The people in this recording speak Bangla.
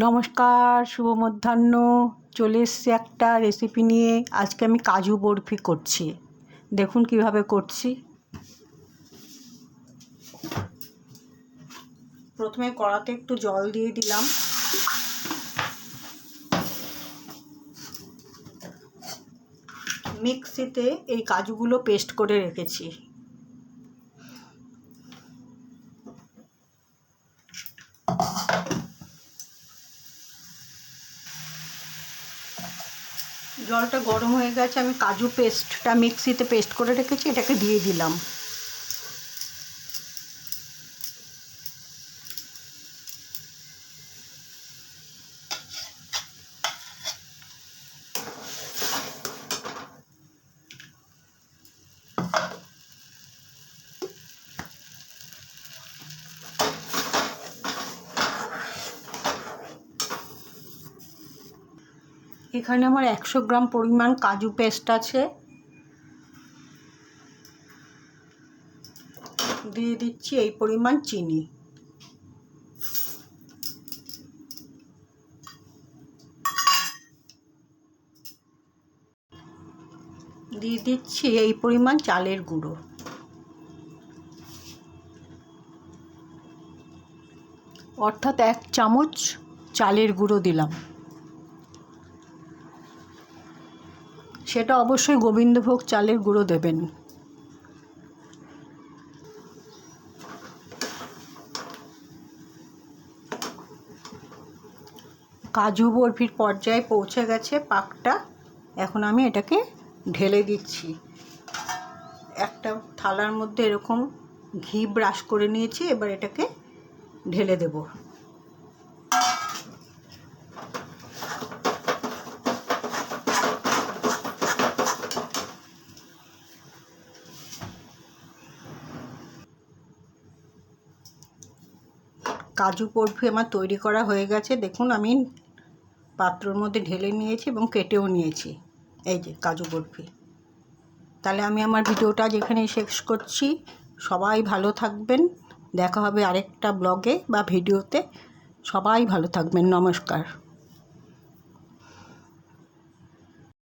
নমস্কার, শুভ মধ্যাহ্ন। চলে এসেছি একটা রেসিপি নিয়ে। আজকে আমি কাজু বরফি করছি। দেখুন কিভাবে করছি। প্রথমে কড়াতে একটু জল দিয়ে দিলাম। মিক্সিতে এই কাজুগুলো পেস্ট করে রেখেছি। জলটা গরম হয়ে গেছে, আমি কাজু পেস্টটা মিক্সিতে পেস্ট করে রেখেছি, এটাকে দিয়ে দিলাম। এখানে আমার 100 গ্রাম পরিমাণ কাজু পেস্ট আছে। দিয়ে দিচ্ছি এই পরিমাণ চিনি। দিয়ে দিচ্ছি এই পরিমাণ চালের গুঁড়ো। অর্থাৎ 1 চামচ চালের গুঁড়ো দিলাম। সেটা অবশ্যই গোবিন্দভোগ চালের গুঁড়ো দেবেন। কাজু বরফির পর্যায়ে পৌঁছে গেছে পাকটা। এখন আমি এটাকে ঢেলে দিচ্ছি। একটা থালার মধ্যে এরকম ঘি ব্রাশ করে নিয়েছি, এবার এটাকে ঢেলে দেব। কাজু বরফি আমার তৈরি করা হয়ে গেছে। দেখুন আমি পাত্রর মধ্যে ঢেলে নিয়েছি এবং কেটেও নিয়েছি। এই যে কাজু বরফি। তাহলে আমি আমার ভিডিওটা যেখানেই শেষ করছি। সবাই ভালো থাকবেন। দেখা হবে আরেকটা ব্লগে বা ভিডিওতে। সবাই ভালো থাকবেন। নমস্কার।